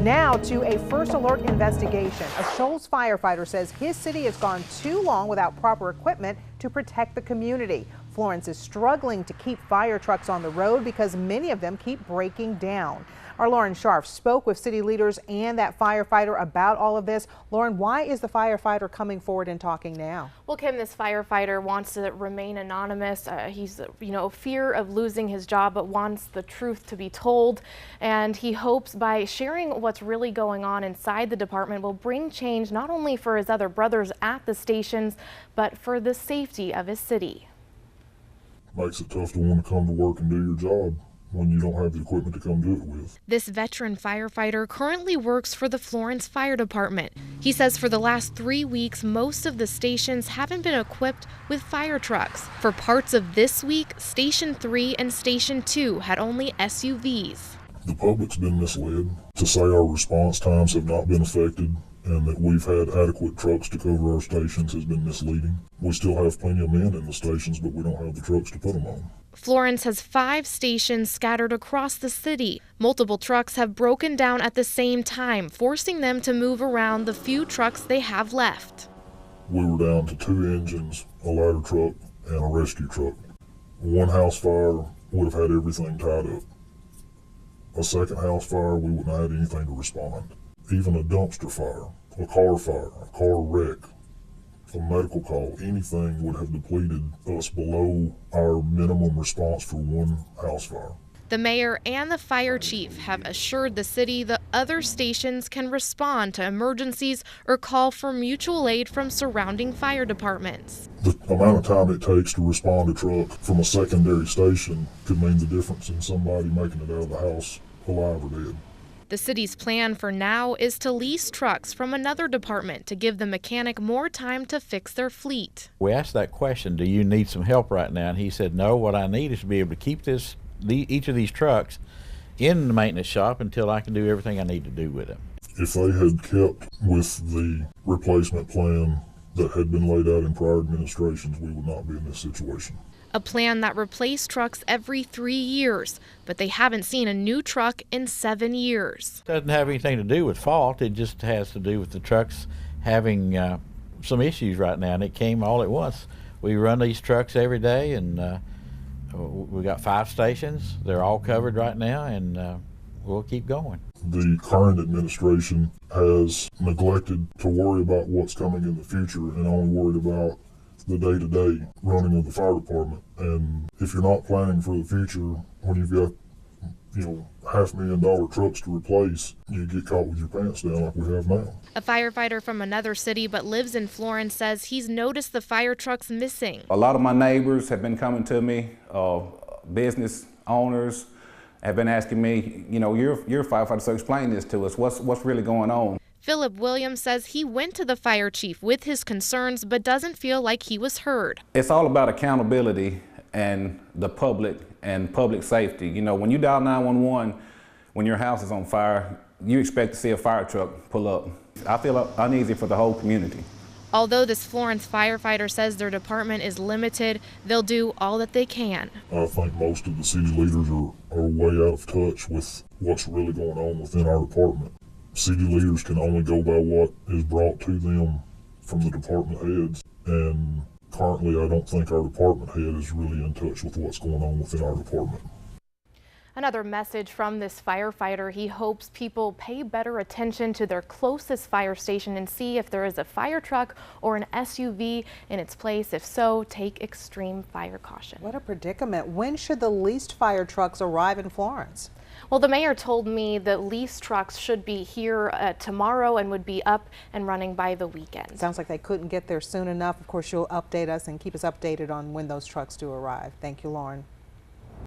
Now to a first alert investigation. A Shoals firefighter says his city has gone too long without proper equipment to protect the community. Florence is struggling to keep fire trucks on the road because many of them keep breaking down. Our Lauren Scharf spoke with city leaders and that firefighter about all of this. Lauren, why is the firefighter coming forward and talking now? Well, Kim, this firefighter wants to remain anonymous. He's, fear of losing his job, but wants the truth to be told. And he hopes by sharing what's really going on inside the department will bring change not only for his other brothers at the stations, but for the safety of his city. Makes it tough to want to come to work and do your job when you don't have the equipment to come do it with. This veteran firefighter currently works for the Florence Fire Department. He says for the last 3 weeks, most of the stations haven't been equipped with fire trucks. For parts of this week, Station 3 and Station 2 had only SUVs. The public's been misled to say our response times have not been affected and that we've had adequate trucks to cover our stations has been misleading. We still have plenty of men in the stations, but we don't have the trucks to put them on. Florence has 5 stations scattered across the city. Multiple trucks have broken down at the same time, forcing them to move around the few trucks they have left. We were down to 2 engines, a ladder truck, and a rescue truck. One house fire would have had everything tied up. A second house fire, we wouldn't have had anything to respond. Even a dumpster fire, a car wreck, a medical call, anything would have depleted us below our minimum response for one house fire. The mayor and the fire chief have assured the city that other stations can respond to emergencies or call for mutual aid from surrounding fire departments. The amount of time it takes to respond to a truck from a secondary station could mean the difference in somebody making it out of the house alive or dead. The city's plan for now is to lease trucks from another department to give the mechanic more time to fix their fleet. We asked that question, do you need some help right now? And he said, no, what I need is to be able to keep each of these trucks in the maintenance shop until I can do everything I need to do with them. If they had kept with the replacement plan that had been laid out in prior administrations, we would not be in this situation. A plan that replaced trucks every 3 years, but they haven't seen a new truck in 7 years. It doesn't have anything to do with fault, it just has to do with the trucks having some issues right now, and it came all at once. We run these trucks every day, and we got 5 stations. They're all covered right now, and we'll keep going. The current administration has neglected to worry about what's coming in the future and only worried about the day-to-day running of the fire department. And if you're not planning for the future, when you've got, $500,000 trucks to replace, you get caught with your pants down like we have now. A firefighter from another city but lives in Florence says he's noticed the fire trucks missing. A lot of my neighbors have been coming to me, business owners have been asking me, you're a firefighter, so explain this to us. What's really going on? Philip Williams says he went to the fire chief with his concerns but doesn't feel like he was heard. It's all about accountability and the public and public safety. When you dial 911, when your house is on fire, you expect to see a fire truck pull up. I feel uneasy for the whole community. Although this Florence firefighter says their department is limited, they'll do all that they can. I think most of the city leaders are way out of touch with what's really going on within our department. City leaders can only go by what is brought to them from the department heads, and currently I don't think our department head is really in touch with what's going on within our department. Another message from this firefighter: he hopes people pay better attention to their closest fire station and see if there is a fire truck or an SUV in its place. If so, take extreme fire caution. What a predicament. When should the leased fire trucks arrive in Florence? Well, the mayor told me that lease trucks should be here tomorrow and would be up and running by the weekend. Sounds like they couldn't get there soon enough. Of course, you'll update us and keep us updated on when those trucks do arrive. Thank you, Lauren.